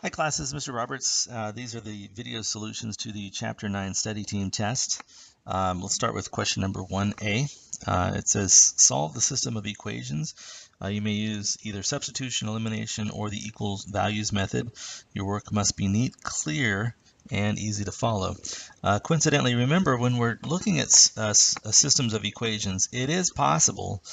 Hi class, this is Mr. Roberts. These are the video solutions to the Chapter 9 study team test. We'll start with question number 1A. It says, solve the system of equations. You may use either substitution, elimination, or the equals values method. Your work must be neat, clear, and easy to follow. Coincidentally, remember when we're looking at systems of equations, it is possible,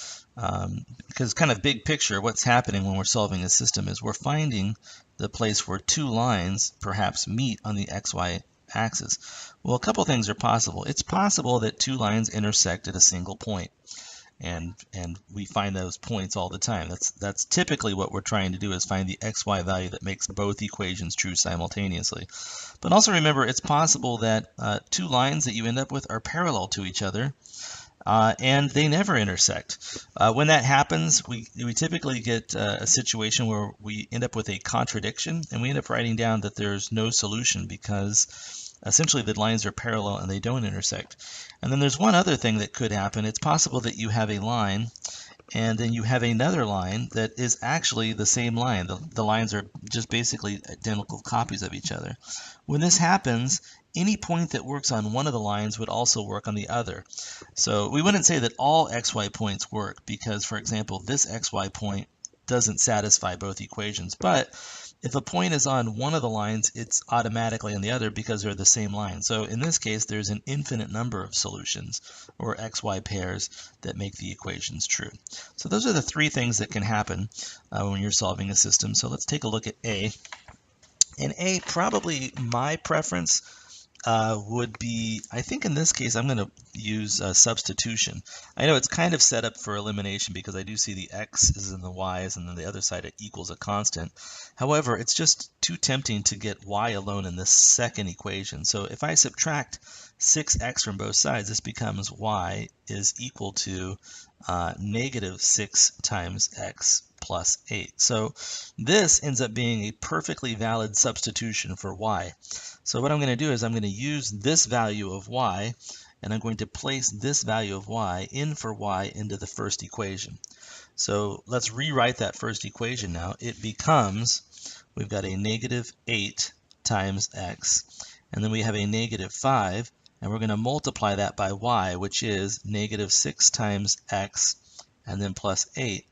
because kind of big picture, what's happening when we're solving a system is we're finding the place where two lines perhaps meet on the xy axis. Well, a couple things are possible. It's possible that two lines intersect at a single point, and we find those points all the time. That's typically what we're trying to do, is find the xy value that makes both equations true simultaneously. But also remember, it's possible that two lines that you end up with are parallel to each other, and they never intersect. When that happens, we typically get a situation where we end up with a contradiction, and we end up writing down that there's no solution because essentially the lines are parallel and they don't intersect. And then there's one other thing that could happen. It's possible that you have a line and then you have another line that is actually the same line. The lines are just basically identical copies of each other. When this happens, any point that works on one of the lines would also work on the other. So we wouldn't say that all xy points work because, for example, this xy point doesn't satisfy both equations. But if a point is on one of the lines, it's automatically on the other because they're the same line. So in this case, there's an infinite number of solutions, or xy pairs, that make the equations true. So those are the three things that can happen when you're solving a system. So let's take a look at A. And A, probably my preference would be, I think in this case, I'm going to use substitution. I know it's kind of set up for elimination because I do see the x's and the y's, and then the other side it equals a constant. However, it's just too tempting to get y alone in this second equation. So if I subtract 6x from both sides, this becomes y is equal to negative 6 times x plus 8. So this ends up being a perfectly valid substitution for y. So what I'm going to do is I'm going to use this value of y, and I'm going to place this value of y in for y into the first equation. So let's rewrite that first equation now. It becomes, we've got a negative 8 times x, and then we have a negative 5, and we're going to multiply that by y, which is negative 6 times x, and then plus 8.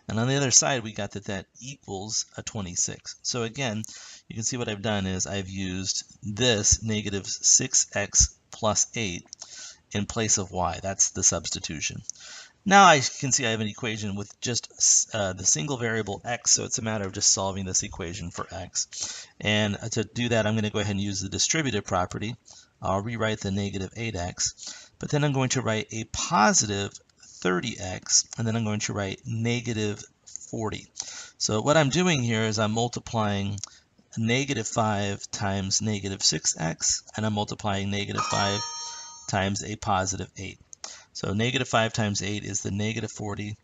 And on the other side, we got that equals a 26. So again, you can see what I've done is I've used this negative 6x plus 8 in place of y. That's the substitution. Now I can see I have an equation with just the single variable x, so it's a matter of just solving this equation for x. And to do that, I'm going to go ahead and use the distributive property. I'll rewrite the negative 8x, but then I'm going to write a positive 30x, and then I'm going to write negative 40. So what I'm doing here is I'm multiplying negative 5 times negative 6x, and I'm multiplying negative 5 times a positive 8. So negative 5 times 8 is the negative 40,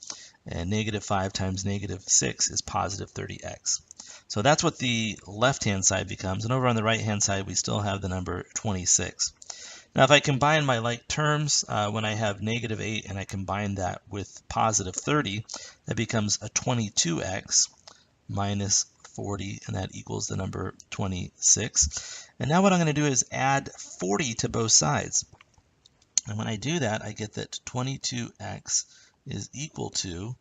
and negative 5 times negative 6 is positive 30x. So that's what the left-hand side becomes, and over on the right-hand side we still have the number 26. Now if I combine my like terms, when I have negative 8 and I combine that with positive 30, that becomes a 22x minus 40, and that equals the number 26. And now what I'm going to do is add 40 to both sides. And when I do that, I get that 22x is equal to,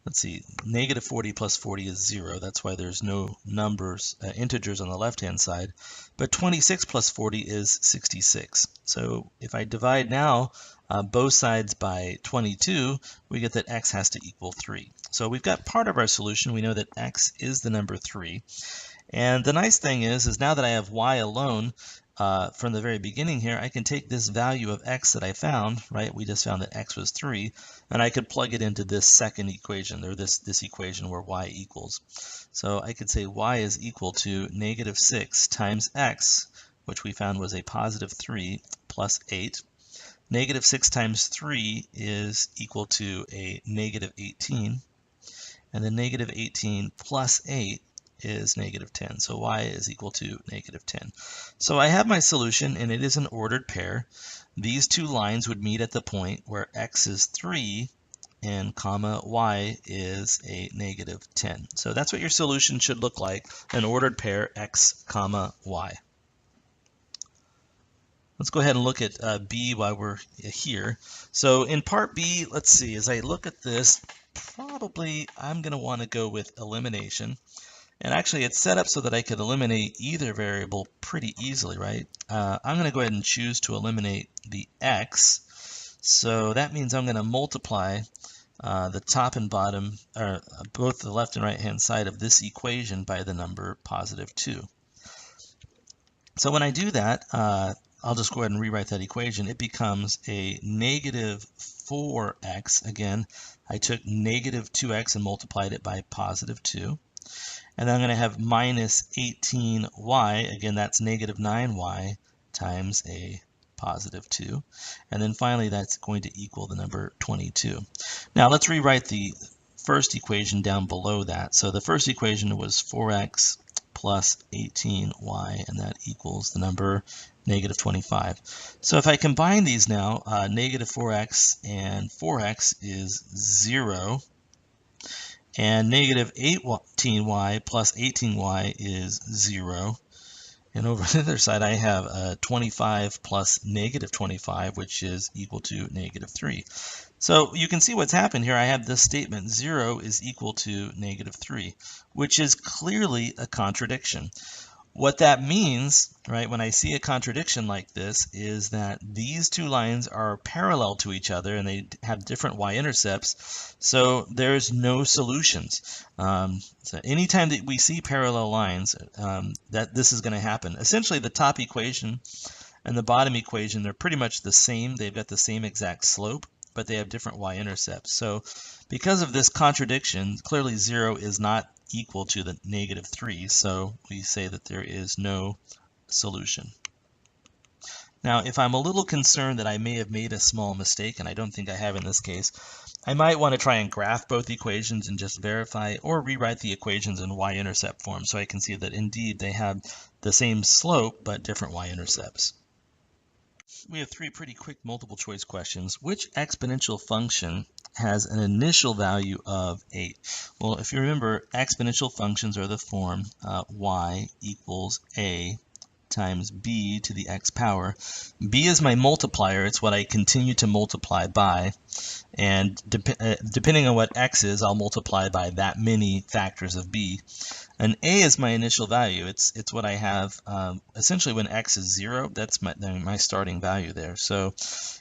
let's see, negative 40 plus 40 is 0. That's why there's no numbers, integers on the left-hand side. But 26 plus 40 is 66. So if I divide now both sides by 22, we get that x has to equal 3. So we've got part of our solution. We know that x is the number 3. And the nice thing is now that I have y alone, from the very beginning here, I can take this value of x that I found, right? We just found that x was 3, and I could plug it into this second equation, or this equation where y equals. So I could say y is equal to negative 6 times x, which we found was a positive 3, plus 8. Negative 6 times 3 is equal to a negative 18, and then negative 18 plus 8 is negative 10. So y is equal to negative 10. So I have my solution, and it is an ordered pair. These two lines would meet at the point where x is 3 and comma y is a negative 10. So that's what your solution should look like, an ordered pair x comma y. Let's go ahead and look at B while we're here. So in part B, let's see, as I look at this, probably I'm going to want to go with elimination. And actually, it's set up so that I could eliminate either variable pretty easily, right? I'm going to go ahead and choose to eliminate the x. So that means I'm going to multiply the top and bottom, or both the left and right hand side of this equation by the number positive 2. So when I do that, I'll just go ahead and rewrite that equation. It becomes a negative 4x. Again, I took negative 2x and multiplied it by positive 2. And then I'm going to have minus 18y. Again, that's negative 9y times a positive 2. And then finally, that's going to equal the number 22. Now, let's rewrite the first equation down below that. So the first equation was 4x plus 18y, and that equals the number negative 25. So if I combine these now, negative 4x and 4x is 0. And negative 18y plus 18y is 0. And over the other side, I have 25 plus negative 25, which is equal to negative 3. So you can see what's happened here. I have this statement, 0 is equal to negative 3, which is clearly a contradiction. What that means, right, when I see a contradiction like this, is that these two lines are parallel to each other and they have different y-intercepts, so there's no solutions. So anytime that we see parallel lines, that this is going to happen. Essentially, the top equation and the bottom equation, they're pretty much the same. They've got the same exact slope, but they have different y-intercepts. So because of this contradiction, clearly 0 is not equal to the negative 3, so we say that there is no solution. Now, if I'm a little concerned that I may have made a small mistake, and I don't think I have in this case, I might want to try and graph both equations and just verify, or rewrite the equations in y-intercept form so I can see that indeed they have the same slope but different y-intercepts. We have 3 pretty quick multiple choice questions. Which exponential function has an initial value of 8? Well, if you remember, exponential functions are the form y equals a times b to the x power. B is my multiplier. It's what I continue to multiply by. And depending on what x is, I'll multiply by that many factors of b. And a is my initial value. It's what I have essentially when x is 0. That's my starting value there. So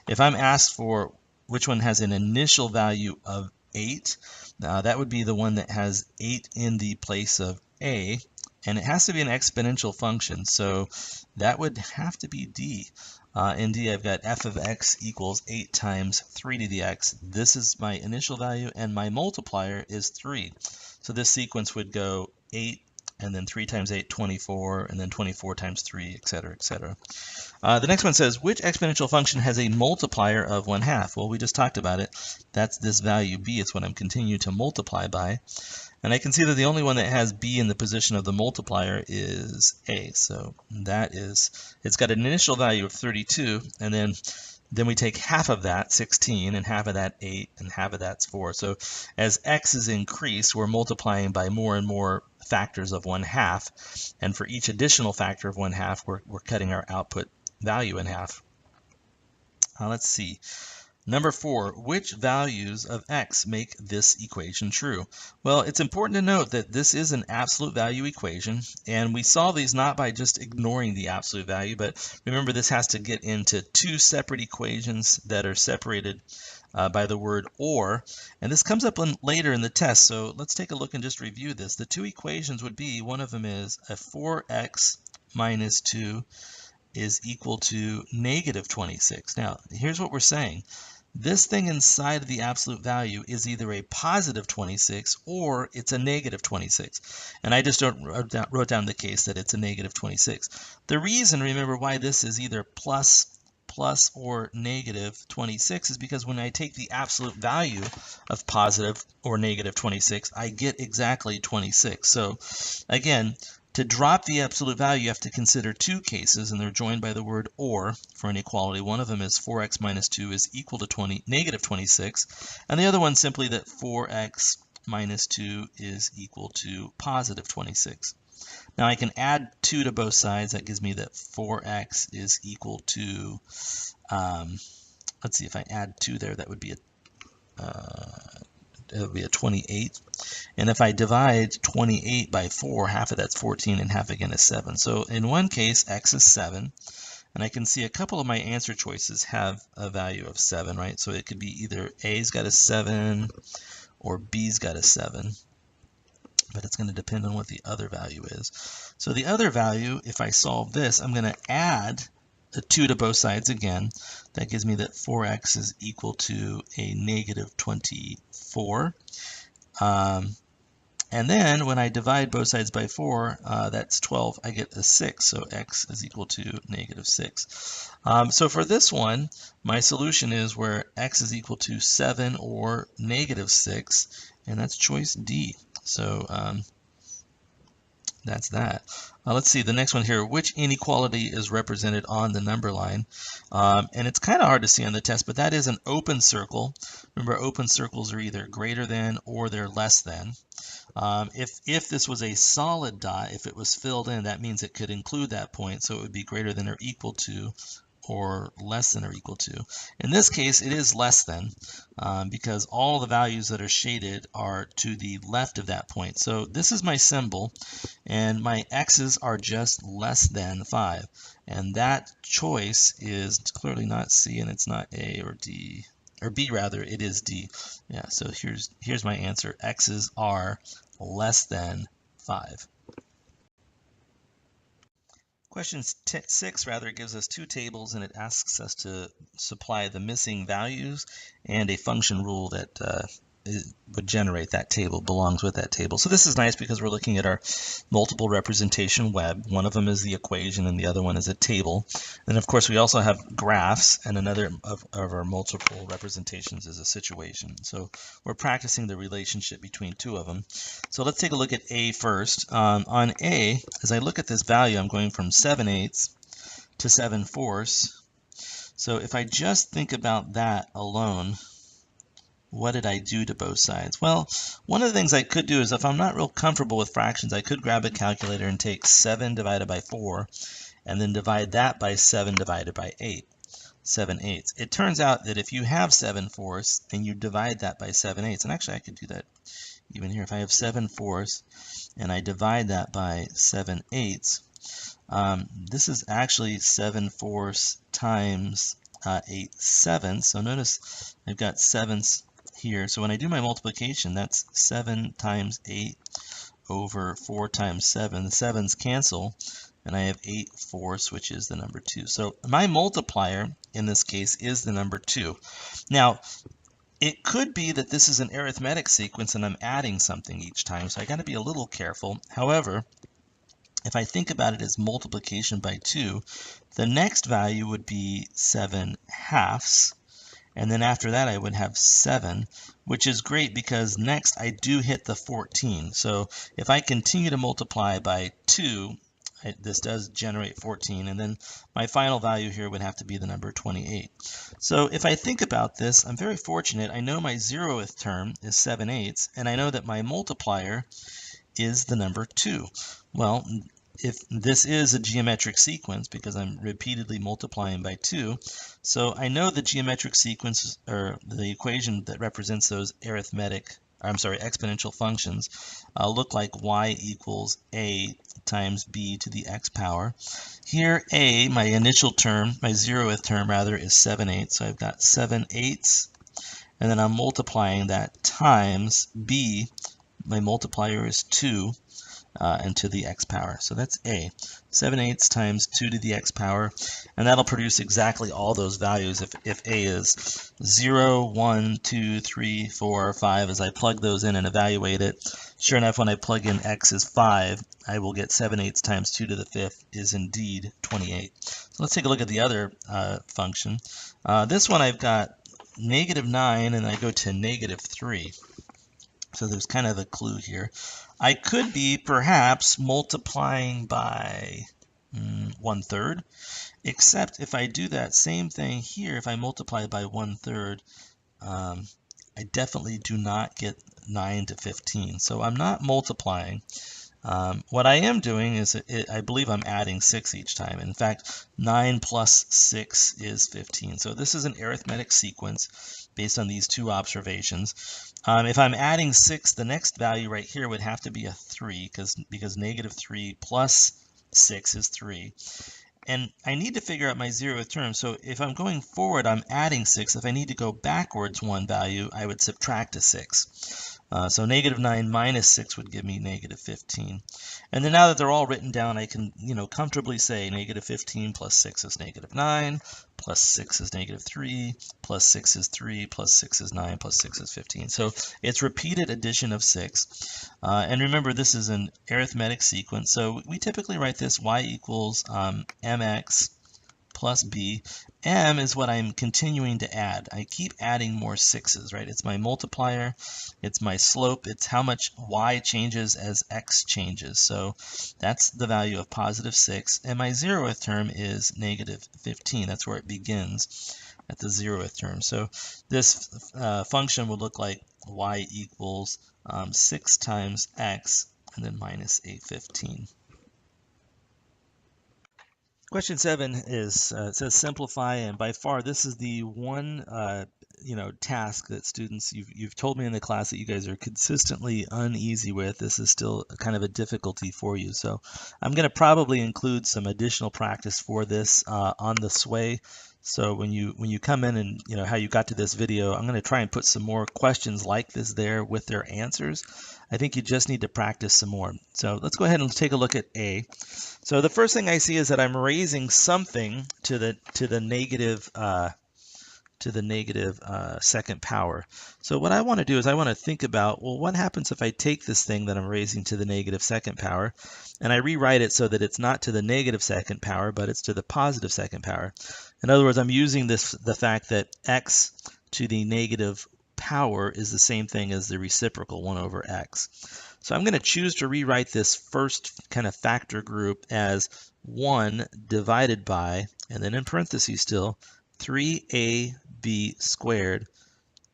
if I'm asked for which one has an initial value of 8, that would be the one that has 8 in the place of a. And it has to be an exponential function, so that would have to be d. In d, I've got f of x equals 8 times 3 to the x. This is my initial value, and my multiplier is 3. So this sequence would go 8, and then 3 times 8, 24, and then 24 times 3, etc., etc. The next one says, which exponential function has a multiplier of 1/2? Well, we just talked about it. That's this value b. It's what I'm continuing to multiply by. And I can see that the only one that has b in the position of the multiplier is a. So that is, it's got an initial value of 32, and then we take half of that, 16, and half of that, 8, and half of that's 4. So as x is increased, we're multiplying by more and more factors of 1/2. And for each additional factor of 1/2, we're cutting our output value in half. Let's see. Number 4, which values of x make this equation true? Well, it's important to note that this is an absolute value equation, and we solve these not by just ignoring the absolute value, but remember this has to get into 2 separate equations that are separated by the word or, and this comes up later in the test, so let's take a look and just review this. The 2 equations would be, one of them is a 4x minus 2 is equal to negative 26. Now, here's what we're saying. This thing inside of the absolute value is either a positive 26 or it's a negative 26. And I just wrote down the case that it's a negative 26. The reason, remember, why this is either plus or negative 26 is because when I take the absolute value of positive or negative 26, I get exactly 26. So again, To drop the absolute value, you have to consider two cases, and they're joined by the word or for an equality. One of them is 4x minus 2 is equal to negative 26, and the other one simply that 4x minus 2 is equal to positive 26. Now I can add 2 to both sides. That gives me that 4x is equal to, let's see, if I add 2 there, that would be a 28. And if I divide 28 by 4, half of that's 14 and half again is 7. So in one case, x is 7. And I can see a couple of my answer choices have a value of 7, right? So it could be either A's got a 7 or B's got a 7. But it's going to depend on what the other value is. So the other value, if I solve this, I'm going to add a 2 to both sides again. That gives me that 4x is equal to a negative 24. And then when I divide both sides by 4, that's 12, I get a 6. So x is equal to negative 6. So for this one, my solution is where x is equal to 7 or negative 6, and that's choice D. So that's that. Let's see the next one here. Which inequality is represented on the number line? And it's kind of hard to see on the test, but that is an open circle. Remember, open circles are either greater than or they're less than. If this was a solid dot, if it was filled in, that means it could include that point, so it would be greater than or equal to or less than or equal to. In this case, it is less than because all the values that are shaded are to the left of that point. So this is my symbol, and my x's are just less than 5. And that choice is clearly not C, and it's not A or D, or B rather, it is D. Yeah, so here's my answer. X's are less than 5. Question 6 rather gives us two tables, and it asks us to supply the missing values and a function rule that would generate that table, belongs with that table. So this is nice because we're looking at our multiple representation web. One of them is the equation and the other one is a table. And of course we also have graphs, and another of our multiple representations is a situation. So we're practicing the relationship between two of them. So let's take a look at A first. On A, as I look at this value, I'm going from 7/8 to 7/4. So if I just think about that alone, what did I do to both sides? Well, one of the things I could do is if I'm not real comfortable with fractions, I could grab a calculator and take 7 divided by 4 and then divide that by 7 divided by 8, 7/8. It turns out that if you have 7/4 and you divide that by 7/8, and actually I could do that even here. If I have 7/4 and I divide that by 7/8, this is actually 7/4 times 8/7. So notice I've got 7s here. So when I do my multiplication, that's 7 times 8 over 4 times 7. The 7s cancel, and I have 8/4, which is the number 2. So my multiplier in this case is the number 2. Now, it could be that this is an arithmetic sequence and I'm adding something each time, so I got to be a little careful. However, if I think about it as multiplication by 2, the next value would be 7/2, and then after that I would have 7, which is great because next I do hit the 14. So if I continue to multiply by 2, this does generate 14, and then my final value here would have to be the number 28. So if I think about this, I'm very fortunate. I know my 0th term is 7/8, and I know that my multiplier is the number 2. Well, if this is a geometric sequence because I'm repeatedly multiplying by 2, so I know the geometric sequence, or the equation that represents those exponential functions look like y equals a times b to the x power. Here a, my initial term, my 0th term rather, is 7/8, so I've got 7/8, and then I'm multiplying that times b, my multiplier is 2, and to the x power. So that's a. 7/8 times 2 to the x power, and that'll produce exactly all those values if a is 0, 1, 2, 3, 4, 5. As I plug those in and evaluate it, sure enough, when I plug in x is 5, I will get 7/8 times 2 to the 5th is indeed 28. So let's take a look at the other function. This one I've got -9, and I go to -3. So there's kind of a clue here. I could be perhaps multiplying by 1/3, except if I do that same thing here, if I multiply by 1/3, I definitely do not get 9 to 15. So I'm not multiplying. What I am doing is, I believe I'm adding 6 each time. In fact, 9 plus 6 is 15. So this is an arithmetic sequence based on these two observations. If I'm adding 6, the next value right here would have to be a 3, because negative 3 plus 6 is 3. And I need to figure out my 0th term. So if I'm going forward, I'm adding 6. If I need to go backwards one value, I would subtract a 6. So negative 9 minus 6 would give me negative 15. And then now that they're all written down, I can, comfortably say negative 15 plus 6 is negative 9, plus 6 is negative 3, plus 6 is 3, plus 6 is 9, plus 6 is 15. So it's repeated addition of 6. And remember, this is an arithmetic sequence. So we typically write this y equals mx plus b. M is what I'm continuing to add. I keep adding more 6s, right? It's my multiplier, it's my slope, it's how much y changes as x changes. So that's the value of positive 6. And my 0th term is negative 15. That's where it begins, at the 0th term. So this function would look like y equals 6 times x and then minus a 15. Question 7 is, it says simplify, and by far this is the one task that students, you've told me in the class that you guys are consistently uneasy with. This is still kind of a difficulty for you. So I'm going to probably include some additional practice for this on the sway. So when you come in and how you got to this video, I'm going to try and put some more questions like this there with their answers. I think you just need to practice some more. So let's go ahead and take a look at A. So the first thing I see is that I'm raising something to the negative second power. So what I want to do is I want to think about, well, what happens if I take this thing that I'm raising to the negative second power and I rewrite it so that it's not to the negative second power, but it's to the positive second power. In other words, I'm using the fact that x to the negative power is the same thing as the reciprocal 1 over x. So I'm going to choose to rewrite this first kind of factor group as 1 divided by, and then in parentheses still, 3ab squared,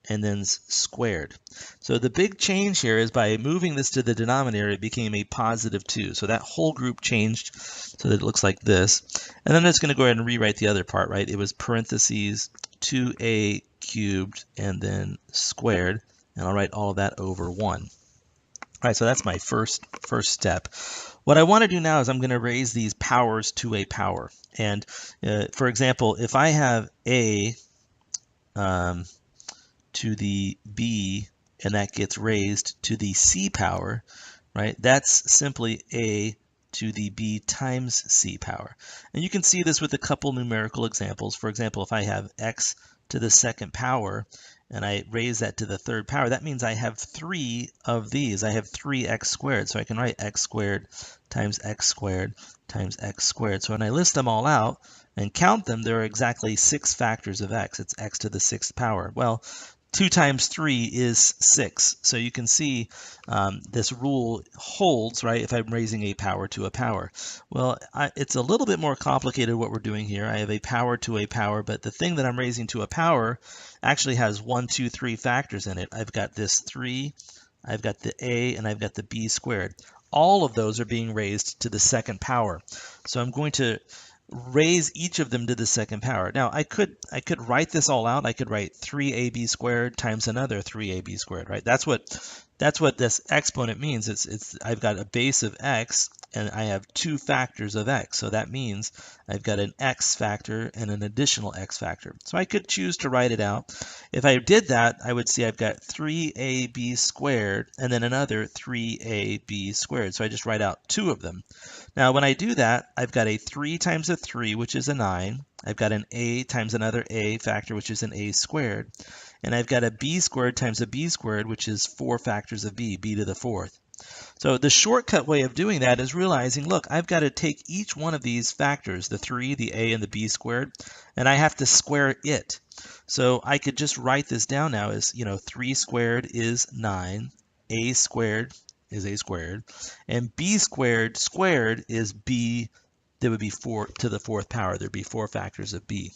and then squared. So the big change here is by moving this to the denominator, it became a positive 2. So that whole group changed so that it looks like this. And then I'm just going to go ahead and rewrite the other part, right? It was parentheses 2a cubed and then squared, and I'll write all of that over 1. All right, so that's my first step. What I want to do now is I'm going to raise these powers to a power. And for example, if I have a to the b and that gets raised to the c power, right? That's simply a to the b times c power. And you can see this with a couple numerical examples. For example, if I have x to the second power and I raise that to the third power, that means I have 3 of these. I have 3x squared. So I can write x squared times x squared times x squared. So when I list them all out and count them, there are exactly 6 factors of x. It's x to the 6th power. Well, 2 times 3 is 6. So you can see this rule holds, right, if I'm raising a power to a power. Well, it's a little bit more complicated what we're doing here. I have a power to a power, but the thing that I'm raising to a power actually has 1, 2, 3 factors in it. I've got this 3, I've got the a, and I've got the b squared. All of those are being raised to the second power. So I'm going to raise each of them to the second power. Now I could write this all out. I could write 3ab squared times another 3ab squared, right? That's what this exponent means. It's I've got a base of x and I have 2 factors of x. So that means I've got an x factor and an additional x factor. So I could choose to write it out. If I did that, I would see I've got 3ab squared and then another 3ab squared. So I just write out 2 of them. Now when I do that, I've got a 3 times a 3, which is a 9. I've got an a times another a factor, which is an a squared. And I've got a b squared times a b squared, which is 4 factors of b to the 4th. So the shortcut way of doing that is realizing, look, I've got to take each one of these factors, the 3, the a, and the b squared, and I have to square it. So I could just write this down now as, 3 squared is 9, a squared is a squared, and b squared squared is b. That would be 4 to the 4th power. There'd be 4 factors of b.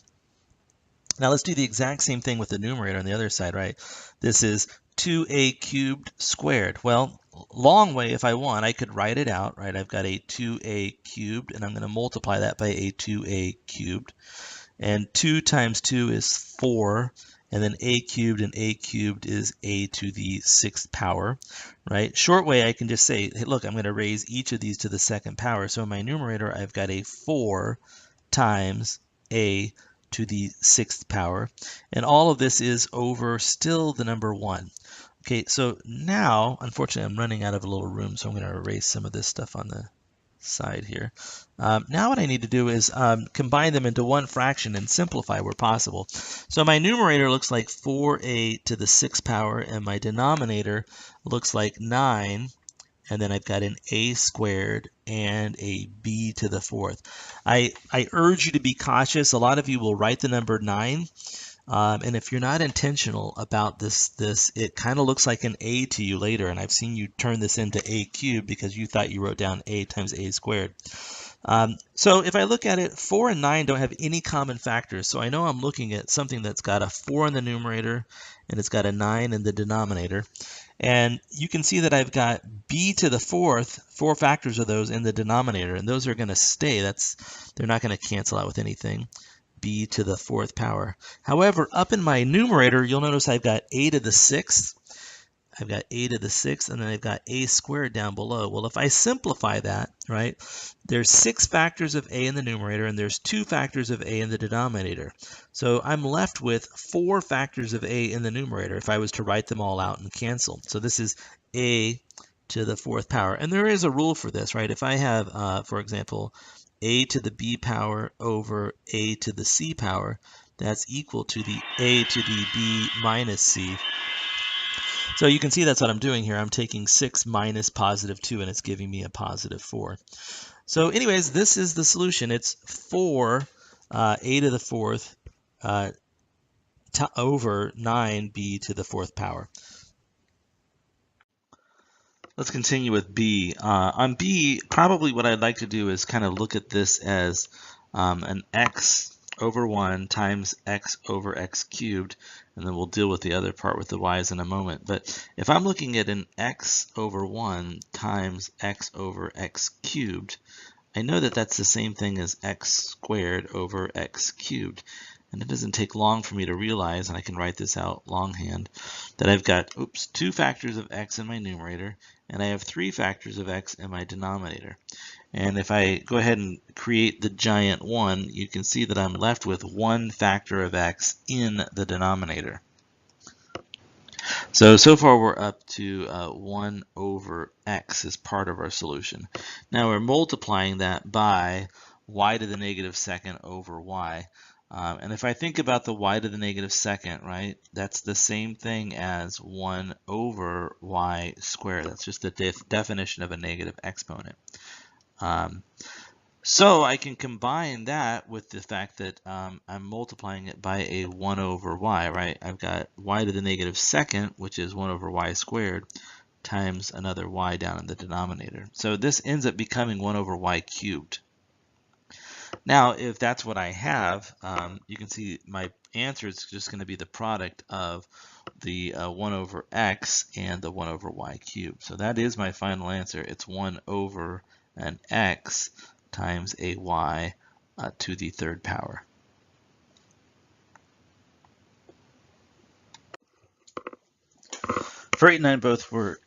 Now let's do the exact same thing with the numerator on the other side, right? This is 2a cubed squared. Well, long way, if I want, I could write it out, right? I've got a 2a cubed, and I'm going to multiply that by a 2a cubed. And 2 times 2 is 4, and then a cubed and a cubed is a to the 6th power, right? Short way, I can just say, hey, look, I'm going to raise each of these to the 2nd power. So in my numerator, I've got a 4 times a to the 6th power. And all of this is over still the number 1. Okay, so now, unfortunately, I'm running out of a little room, so I'm going to erase some of this stuff on the side here. Now what I need to do is combine them into one fraction and simplify where possible. So my numerator looks like 4a to the 6th power, and my denominator looks like 9, and then I've got an a squared and a b to the 4th. I urge you to be cautious. A lot of you will write the number 9. And if you're not intentional about this, it kind of looks like an a to you later, and I've seen you turn this into a cubed because you thought you wrote down a times a squared. So if I look at it, 4 and 9 don't have any common factors, so I know I'm looking at something that's got a 4 in the numerator and it's got a 9 in the denominator. And you can see that I've got b to the 4th, 4 factors of those in the denominator, and those are going to stay. They're not going to cancel out with anything. B to the 4th power. However, up in my numerator, you'll notice I've got a to the 6th. I've got a to the 6th, and then I've got a squared down below. Well, if I simplify that, right, there's 6 factors of a in the numerator, and there's 2 factors of a in the denominator. So I'm left with 4 factors of a in the numerator if I was to write them all out and cancel. So this is a to the 4th power. And there is a rule for this, right? If I have, for example, a to the b power over a to the c power, that's equal to the a to the b minus c. So you can see that's what I'm doing here. I'm taking 6 minus positive 2, and it's giving me a positive 4. So anyways, this is the solution. It's 4 a to the 4th over 9b to the 4th power. Let's continue with B. On B, probably what I'd like to do is kind of look at this as an x over 1 times x over x cubed, and then we'll deal with the other part with the y's in a moment. But if I'm looking at an x over 1 times x over x cubed, I know that that's the same thing as x squared over x cubed. And it doesn't take long for me to realize, and I can write this out longhand, that I've got 2 factors of x in my numerator, and I have 3 factors of x in my denominator. And if I go ahead and create the giant 1, you can see that I'm left with 1 factor of x in the denominator. So far we're up to 1 over x as part of our solution. Now we're multiplying that by y to the negative 2nd over y. And if I think about the y to the negative 2nd, right, that's the same thing as 1 over y squared. That's just the definition of a negative exponent. So I can combine that with the fact that I'm multiplying it by a 1 over y, right? I've got y to the negative 2nd, which is 1 over y squared, times another y down in the denominator. So this ends up becoming 1 over y cubed. Now, if that's what I have, you can see my answer is just going to be the product of the 1 over x and the 1 over y cubed. So that is my final answer. It's 1 over an x times a y to the 3rd power. For 8 and 9 both were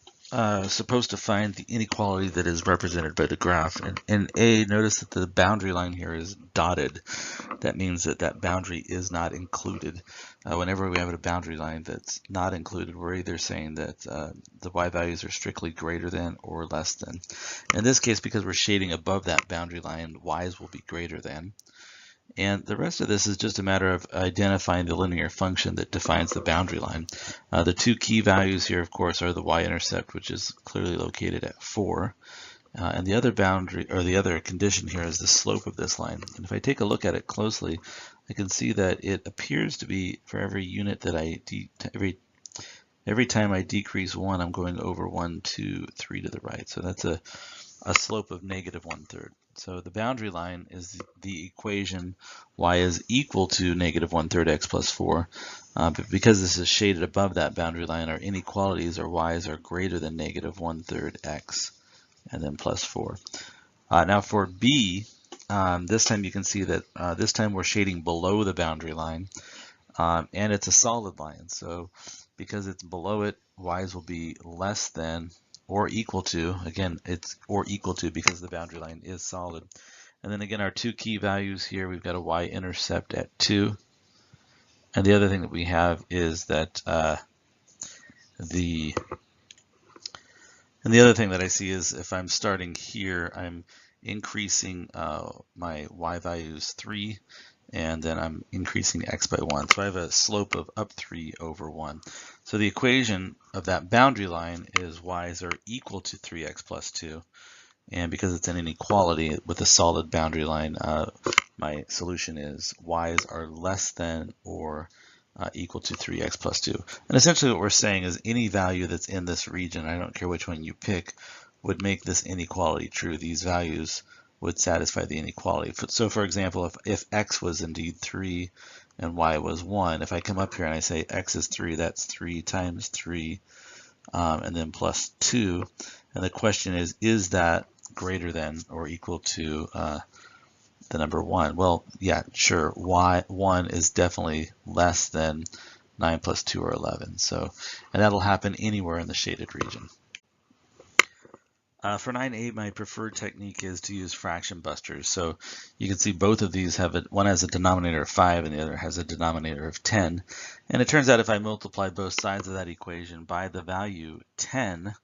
supposed to find the inequality that is represented by the graph. And in A, notice that the boundary line here is dotted. That means that that boundary is not included. Whenever we have a boundary line that's not included, we're either saying that the y values are strictly greater than or less than. In this case, because we're shading above that boundary line, y's will be greater than. And the rest of this is just a matter of identifying the linear function that defines the boundary line. The 2 key values here, of course, are the y-intercept, which is clearly located at 4. And the other boundary, or the other condition here, is the slope of this line. And if I take a look at it closely, I can see that it appears to be for every unit that every every time I decrease 1, I'm going over 1, 2, 3 to the right. So that's a slope of negative 1/3. So the boundary line is the equation y is equal to negative 1/3 x plus 4. But because this is shaded above that boundary line, our inequalities, or y's, are greater than negative 1/3 x and then plus 4. Now for b, this time you can see that this time we're shading below the boundary line, and it's a solid line. So because it's below it, y's will be less than or equal to, again, it's or equal to because the boundary line is solid. And then again, our two key values here, we've got a y-intercept at 2. And the other thing that we have is that the other thing that I see is if I'm starting here, I'm increasing my y values 3, and then I'm increasing x by 1. So I have a slope of up 3 over 1. So the equation of that boundary line is y's are equal to 3x plus 2. And because it's an inequality with a solid boundary line, my solution is y's are less than or equal to 3x plus 2. And essentially what we're saying is any value that's in this region, I don't care which one you pick, would make this inequality true. These values would satisfy the inequality. So for example, if x was indeed 3 and y was 1, if I come up here and I say x is 3, that's 3 times 3, and then plus 2. And the question is that greater than or equal to the number 1? Well, yeah, sure. Y1 is definitely less than 9 plus 2 or 11. So, and that'll happen anywhere in the shaded region. For 9a, my preferred technique is to use fraction busters. So you can see both of these have one has a denominator of 5 and the other has a denominator of 10. And it turns out if I multiply both sides of that equation by the value 10,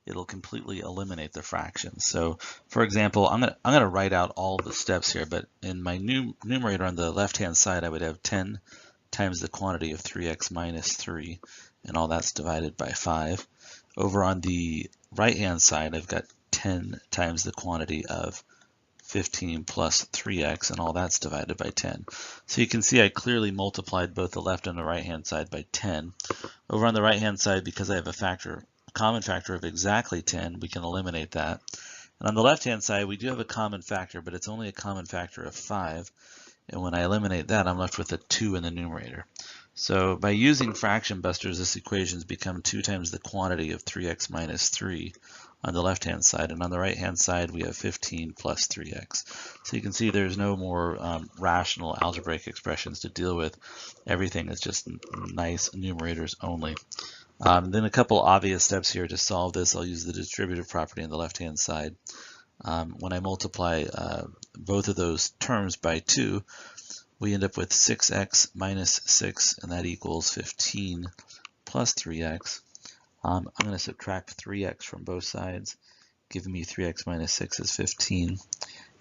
it'll completely eliminate the fractions. So for example, I'm gonna write out all the steps here, but in my numerator on the left-hand side, I would have 10 times the quantity of 3x minus 3, and all that's divided by 5. Over on the right-hand side, I've got 10 times the quantity of 15 plus 3x, and all that's divided by 10. So you can see I clearly multiplied both the left and the right-hand side by 10. Over on the right-hand side, because I have a common factor of exactly 10, we can eliminate that. And on the left-hand side, we do have a common factor, but it's only a common factor of 5. And when I eliminate that, I'm left with a 2 in the numerator. So by using fraction busters, this equation has become 2 times the quantity of 3x minus 3 on the left-hand side. And on the right-hand side, we have 15 plus 3x. So you can see there's no more rational algebraic expressions to deal with. Everything is just nice numerators only. Then a couple obvious steps here to solve this. I'll use the distributive property on the left-hand side. When I multiply both of those terms by 2, we end up with 6x minus 6, and that equals 15 plus 3x. I'm going to subtract 3x from both sides, giving me 3x minus 6 is 15.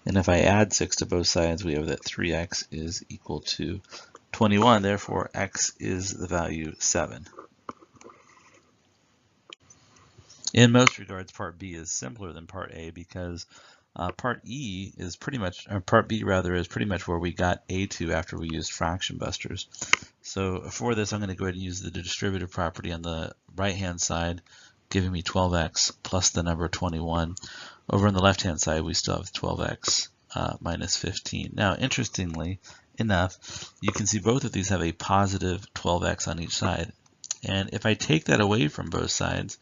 And if I add 6 to both sides, we have that 3x is equal to 21. Therefore, x is the value 7. In most regards, Part B is simpler than Part A because Part B is pretty much where we got A2 after we used fraction busters. So for this, I'm going to go ahead and use the distributive property on the right-hand side, giving me 12x plus the number 21. Over on the left-hand side, we still have 12x minus 15. Now, interestingly enough, you can see both of these have a positive 12x on each side. And if I take that away from both sides,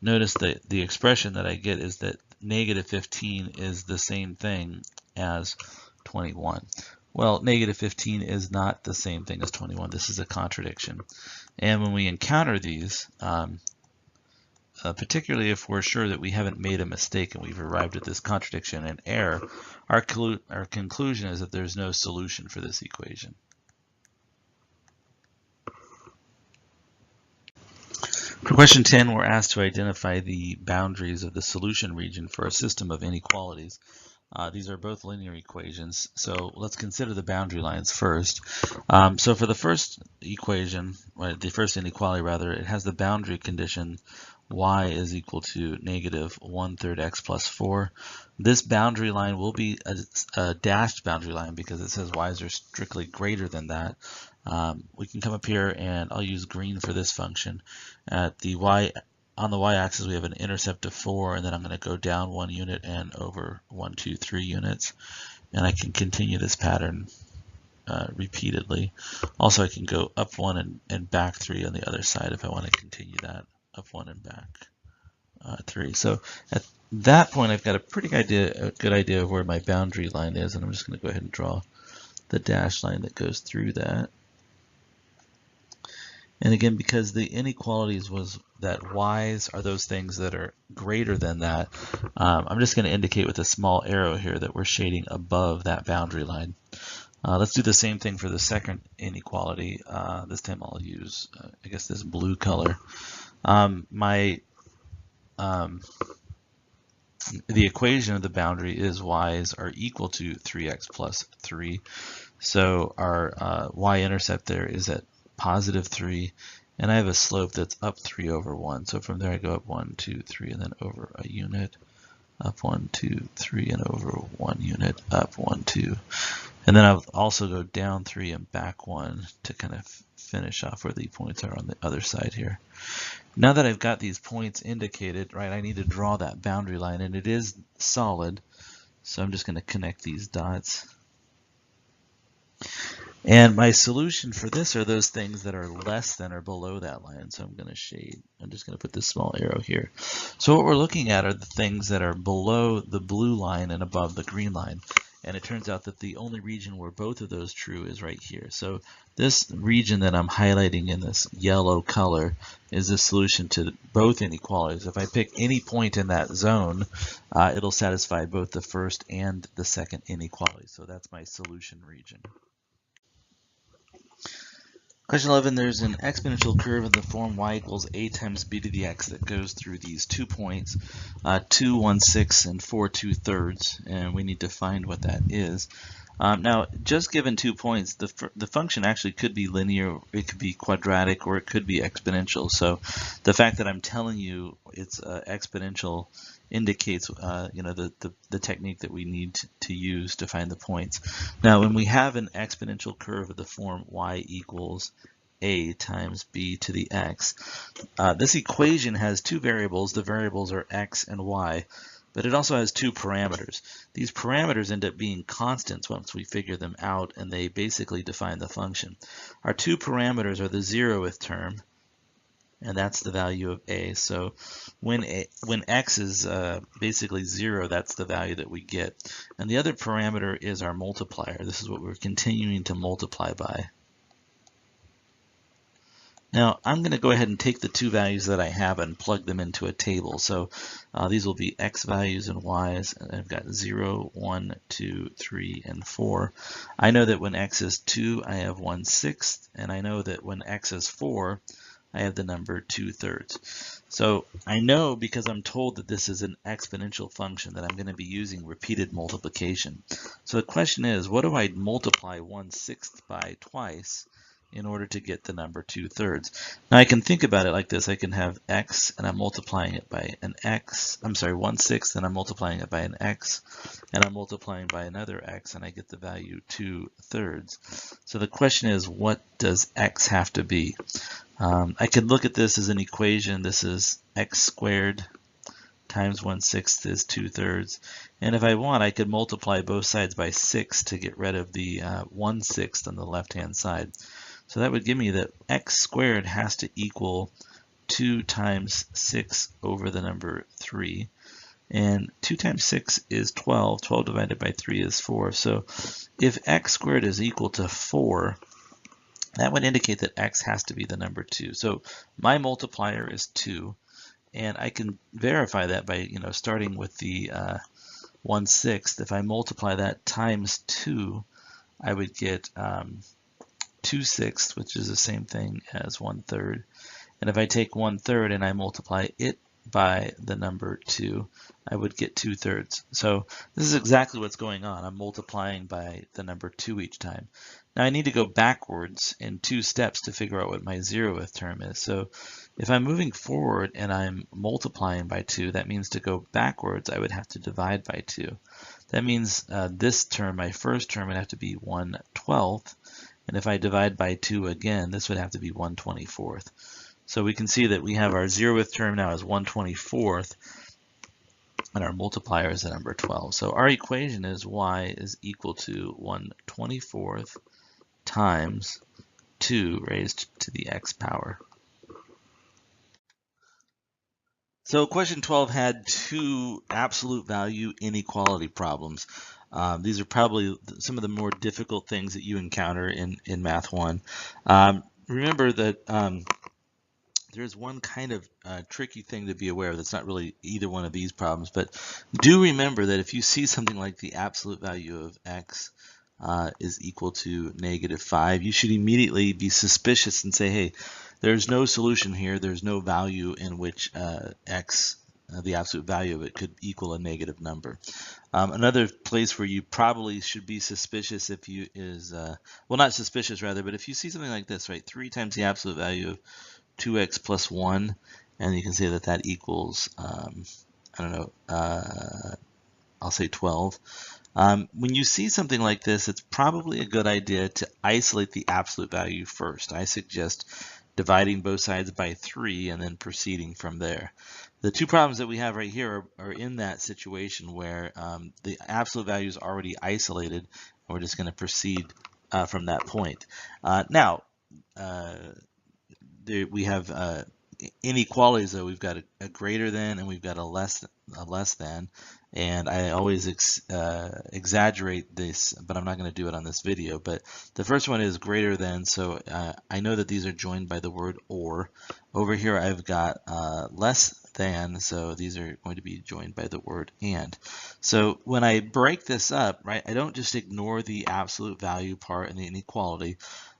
notice that the expression that I get is that negative 15 is the same thing as 21. Well, negative 15 is not the same thing as 21. This is a contradiction. And when we encounter these, particularly if we're sure that we haven't made a mistake and we've arrived at this contradiction and error, our conclusion is that there's no solution for this equation. For question 10, we're asked to identify the boundaries of the solution region for a system of inequalities. These are both linear equations, so let's consider the boundary lines first. So for the first equation, the first inequality rather, it has the boundary condition y is equal to negative 1/3 x plus 4. This boundary line will be a dashed boundary line because it says y's are strictly greater than that. We can come up here and I'll use green for this function. On the y-axis we have an intercept of 4, and then I'm going to go down 1 unit and over 1, 2, 3 units. And I can continue this pattern repeatedly. Also, I can go up 1 and back 3 on the other side if I want to continue that, up 1 and back 3. So at that point, I've got a good idea of where my boundary line is, and I'm just going to go ahead and draw the dashed line that goes through that. And again, because the inequalities was that y's are those things that are greater than that, I'm just going to indicate with a small arrow here that we're shading above that boundary line. Let's do the same thing for the second inequality. This time I'll use, I guess, this blue color. The equation of the boundary is y's are equal to 3x plus 3. So our y-intercept there is at positive 3, and I have a slope that's up 3 over 1. So from there I go up 1, 2, 3, and then over a unit, up 1, 2, 3, and over 1 unit, up 1, 2. And then I'll also go down 3 and back 1 to kind of finish off where the points are on the other side here. Now that I've got these points indicated, right, I need to draw that boundary line, and it is solid. So I'm just going to connect these dots. And my solution for this are those things that are less than or below that line. So I'm going to shade. I'm just going to put this small arrow here. So what we're looking at are the things that are below the blue line and above the green line. And it turns out that the only region where both of those true is right here. So this region that I'm highlighting in this yellow color is the solution to both inequalities. If I pick any point in that zone, it'll satisfy both the first and the second inequality. So that's my solution region. Question 11, there's an exponential curve in the form y equals a times b to the x that goes through these 2 points, 2, 1/6, and 4, 2/3, and we need to find what that is. Now, just given 2 points, the function actually could be linear, it could be quadratic, or it could be exponential. So the fact that I'm telling you it's exponential indicates the technique that we need to use to find the points. Now, when we have an exponential curve of the form y equals a times b to the x, this equation has 2 variables. The variables are x and y, but it also has 2 parameters. These parameters end up being constants once we figure them out, and they basically define the function. Our 2 parameters are the 0th term, and that's the value of a. So when x is basically 0, that's the value that we get. And the other parameter is our multiplier. This is what we're continuing to multiply by. Now I'm going to go ahead and take the 2 values that I have and plug them into a table. So these will be x values and y's, and I've got 0, 1, 2, 3, and 4. I know that when x is 2, I have 1/6, and I know that when x is 4, I have the number 2/3. So I know, because I'm told that this is an exponential function, that I'm going to be using repeated multiplication. So the question is, what do I multiply 1/6 by twice in order to get the number 2/3? Now I can think about it like this. I can have x and I'm multiplying it by an x. I'm sorry, 1/6, and I'm multiplying it by an x, and I'm multiplying by another x, and I get the value 2/3. So the question is, what does x have to be? I could look at this as an equation. This is x squared times 1/6 is 2/3. And if I want, I could multiply both sides by 6 to get rid of the 1/6 on the left-hand side. So that would give me that x squared has to equal 2 times 6 over the number 3. And 2 times 6 is 12. 12 divided by 3 is 4. So if x squared is equal to 4, that would indicate that x has to be the number 2. So my multiplier is 2, and I can verify that by starting with the 1/6. If I multiply that times 2, I would get 2/6, which is the same thing as 1/3. And if I take 1/3 and I multiply it by the number 2, I would get 2/3. So this is exactly what's going on. I'm multiplying by the number 2 each time. Now I need to go backwards in 2 steps to figure out what my 0th term is. So if I'm moving forward and I'm multiplying by 2, that means to go backwards I would have to divide by 2. That means this term, my first term, would have to be 1/12, And if I divide by 2 again, this would have to be 1/24. So we can see that we have our 0th term now as 1/24, and our multiplier is the number 12. So our equation is y is equal to 1/24 times 2 raised to the x power. So question 12 had two absolute value inequality problems. These are probably some of the more difficult things that you encounter in Math 1. Remember that there's one kind of tricky thing to be aware of that's not really either one of these problems, but do remember that if you see something like the absolute value of x is equal to -5, you should immediately be suspicious and say, hey, there's no solution here. There's no value in which x, the absolute value of it, could equal a negative number. Another place where you probably should be suspicious if you is, well, not suspicious rather, but if you see something like this, right, 3 times the absolute value of 2x plus 1, and you can say that that equals, I don't know, I'll say 12. When you see something like this, it's probably a good idea to isolate the absolute value first. I suggest dividing both sides by 3 and then proceeding from there. The two problems that we have right here are in that situation where the absolute value is already isolated, and we're just going to proceed from that point. Now, we have inequalities, though. We've got a greater than and we've got a less than, and I always exaggerate this, but I'm not going to do it on this video. But the first one is greater than, so I know that these are joined by the word or. Over here I've got less than, so these are going to be joined by the word and. So when I break this up, right, I don't just ignore the absolute value part and the inequality.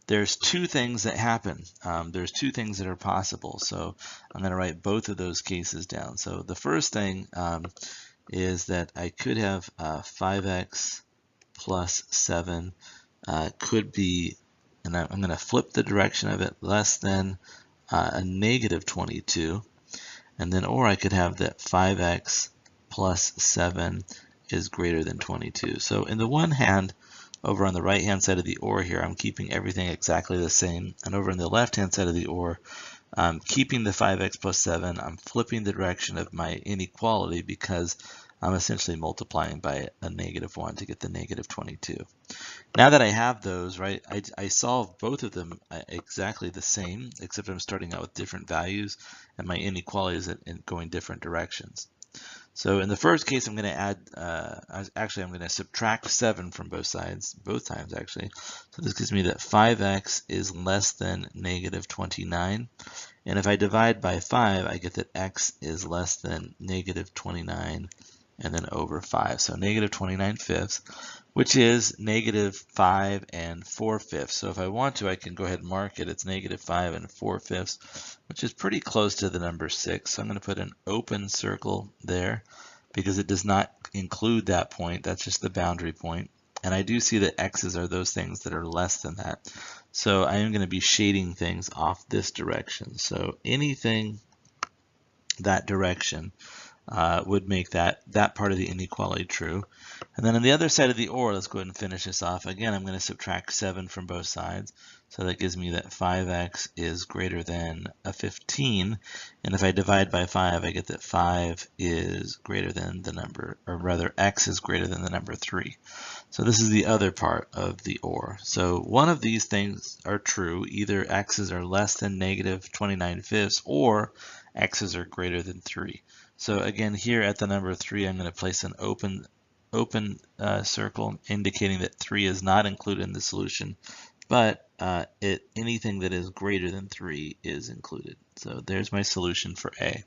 There's two things that happen. There's two things that are possible. So I'm going to write both of those cases down. So the first thing is that I could have 5x plus 7 could be, and I'm going to flip the direction of it, less than a -22. And then, or I could have that 5x plus 7 is greater than 22. So in the one hand, over on the right hand side of the or here, I'm keeping everything exactly the same. And over on the left hand side of the or, I'm keeping the 5x plus 7. I'm flipping the direction of my inequality because I'm essentially multiplying by a -1 to get the -22. Now that I have those, right, I solve both of them exactly the same, except I'm starting out with different values, and my inequality is going different directions. So in the first case, I'm going to add, actually, I'm going to subtract 7 from both sides, both times actually. So this gives me that 5x is less than -29. And if I divide by 5, I get that x is less than -29 and then over 5. So -29/5, which is -5 4/5. So if I want to, I can go ahead and mark it. It's -5 4/5, which is pretty close to the number 6. So I'm going to put an open circle there because it does not include that point. That's just the boundary point. And I do see that x's are those things that are less than that. So I am going to be shading things off this direction. So anything that direction would make that part of the inequality true. And then on the other side of the or, let's go ahead and finish this off. Again, I'm going to subtract 7 from both sides. So that gives me that 5x is greater than a 15. And if I divide by 5, I get that 5 is greater than the number, or rather x is greater than the number 3. So this is the other part of the or. So one of these things are true. Either x's are less than -29/5 or x's are greater than 3. So again, here at the number 3, I'm going to place an open circle indicating that 3 is not included in the solution, but anything that is greater than 3 is included. So there's my solution for A.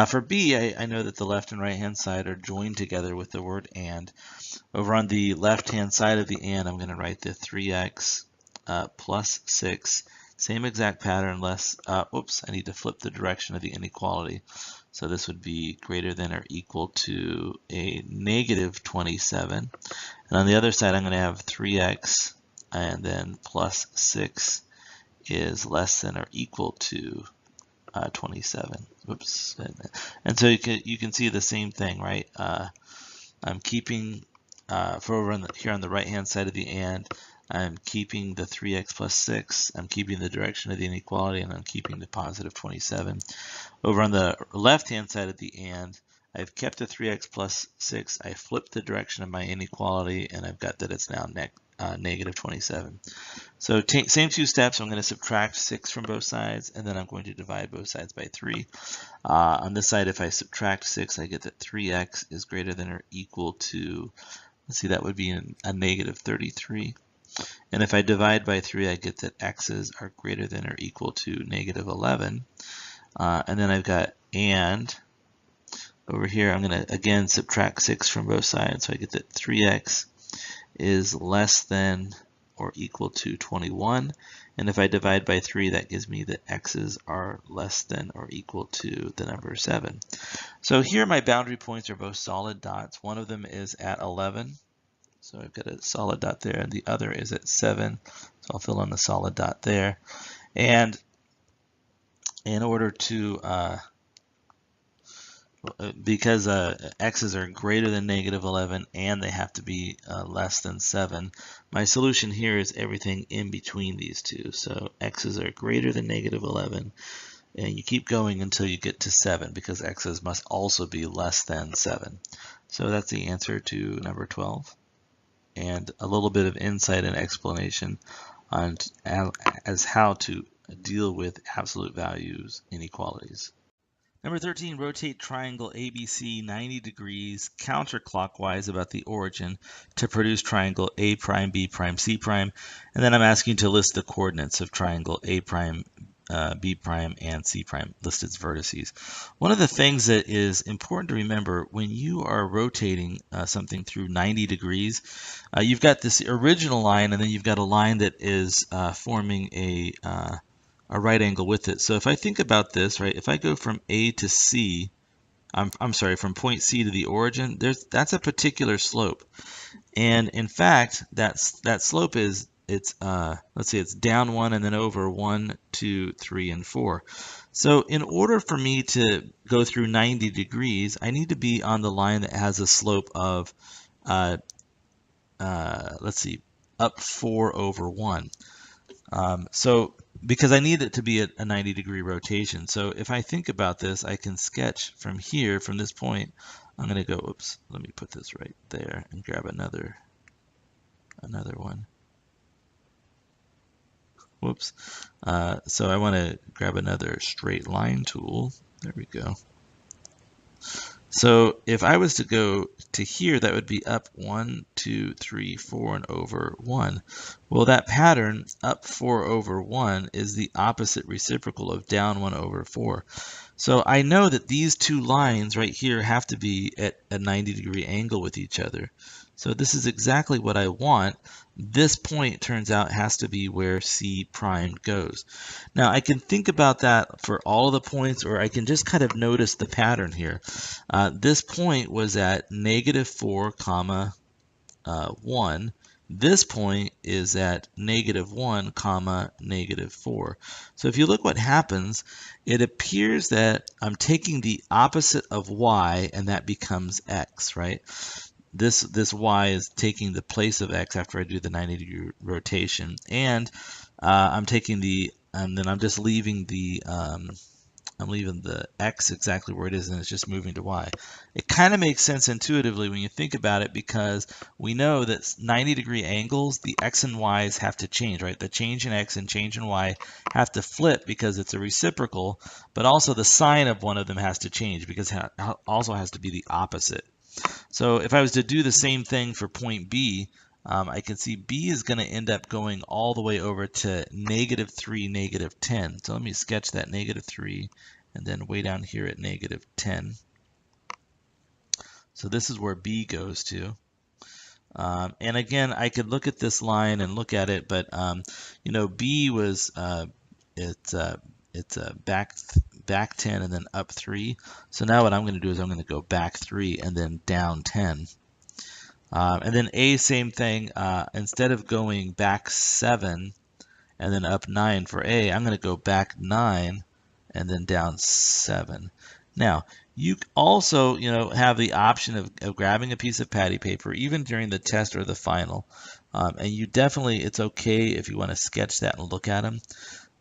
For B, I know that the left and right hand side are joined together with the word and. Over on the left hand side of the and, I'm going to write the 3x plus 6. Same exact pattern, less, oops, I need to flip the direction of the inequality. So this would be greater than or equal to a -27. And on the other side, I'm going to have 3x and then plus 6 is less than or equal to 27. Whoops. And so you can see the same thing, right? I'm keeping, for over here on the right hand side of the and, I'm keeping the 3x plus 6, I'm keeping the direction of the inequality, and I'm keeping the positive 27. Over on the left-hand side of the and, I've kept the 3x plus 6, I flipped the direction of my inequality, and I've got that it's now negative 27. So same two steps, I'm going to subtract 6 from both sides, and then I'm going to divide both sides by 3. On this side, if I subtract 6, I get that 3x is greater than or equal to, let's see, that would be a negative 33. And if I divide by 3, I get that x's are greater than or equal to negative 11. And then I've got and. Over here, I'm going to, again, subtract 6 from both sides. So I get that 3x is less than or equal to 21. And if I divide by 3, that gives me that x's are less than or equal to the number 7. So here my boundary points are both solid dots. One of them is at 11. So I've got a solid dot there, and the other is at 7. So I'll fill in the solid dot there. And in order to, because x's are greater than negative 11 and they have to be less than 7, my solution here is everything in between these two. So x's are greater than negative 11, and you keep going until you get to 7 because x's must also be less than 7. So that's the answer to number 12. And a little bit of insight and explanation on as how to deal with absolute values inequalities. Number 13, rotate triangle ABC 90 degrees counterclockwise about the origin to produce triangle A prime, B prime, C prime. And then I'm asking to list the coordinates of triangle A prime, B prime, and C prime, list its vertices. One of the things that is important to remember when you are rotating something through 90 degrees, you've got this original line, and then you've got a line that is forming a right angle with it. So if I think about this, right, if I go from A to C, I'm sorry, from point C to the origin, that's a particular slope. And in fact, that slope is, let's see, it's down 1 and then over 1, 2, 3, and 4. So in order for me to go through 90 degrees, I need to be on the line that has a slope of, let's see, up 4 over 1. So because I need it to be a 90 degree rotation. So if I think about this, I can sketch from here, from this point. I'm going to go, oops, let me put this right there and grab another one. Whoops. So I want to grab another straight line tool. There we go. So if I was to go to here, that would be up 1, 2, 3, 4, and over 1. Well, that pattern, up 4 over 1, is the opposite reciprocal of down 1 over 4. So I know that these two lines right here have to be at a 90 degree angle with each other. So this is exactly what I want. This point, turns out, has to be where C prime goes. Now I can think about that for all of the points, or I can just kind of notice the pattern here. This point was at negative 4 comma 1. This point is at negative 1 comma negative 4. So if you look what happens, it appears that I'm taking the opposite of y, and that becomes x, right? This y is taking the place of x after I do the 90 degree rotation, and I'm taking and then I'm just leaving I'm leaving the x exactly where it is, and it's just moving to y. It kind of makes sense intuitively when you think about it, because we know that 90 degree angles, the x and y's have to change, right? The change in x and change in y have to flip because it's a reciprocal, but also the sign of one of them has to change because it also has to be the opposite. So if I was to do the same thing for point B, I can see B is going to end up going all the way over to negative 3, negative 10. So let me sketch that negative 3 and then way down here at negative 10. So this is where B goes to. And again, I could look at this line and look at it, but you know, B was it's back 10 and then up 3. So now what I'm going to do is I'm going to go back 3 and then down 10. And then A, same thing. Instead of going back 7 and then up 9 for A, I'm going to go back 9 and then down 7. Now, you also, have the option of grabbing a piece of patty paper, even during the test or the final, And you definitely, it's okay if you want to sketch that and look at them.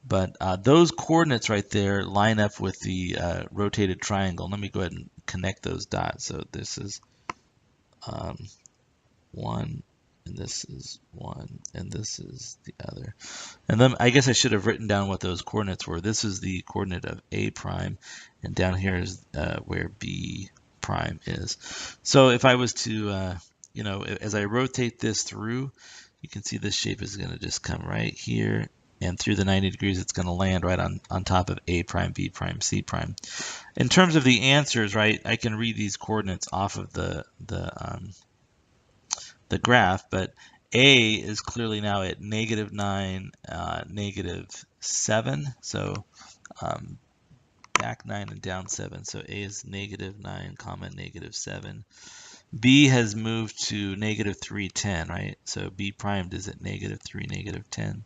But those coordinates right there line up with the rotated triangle. Let me go ahead and connect those dots. So this is 1, and this is 1, and this is the other. And then I guess I should have written down what those coordinates were. This is the coordinate of A prime, and down here is where B prime is. So if I was to, you know, as I rotate this through, you can see this shape is going to just come right here, and through the 90 degrees, it's going to land right on top of A prime, B prime, C prime. In terms of the answers, right, I can read these coordinates off of the graph, but A is clearly now at -9, -7. So back 9 and down 7. So A is -9, comma, -7. B has moved to -3, 10, right? So B primed is at -3, -10.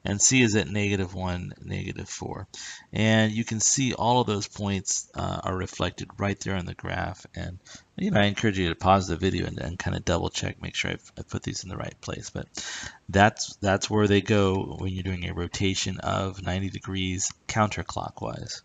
And C is at -1, -4. And you can see all of those points are reflected right there on the graph. And you know, I encourage you to pause the video and kind of double check, make sure I put these in the right place. But that's where they go when you're doing a rotation of 90 degrees counterclockwise.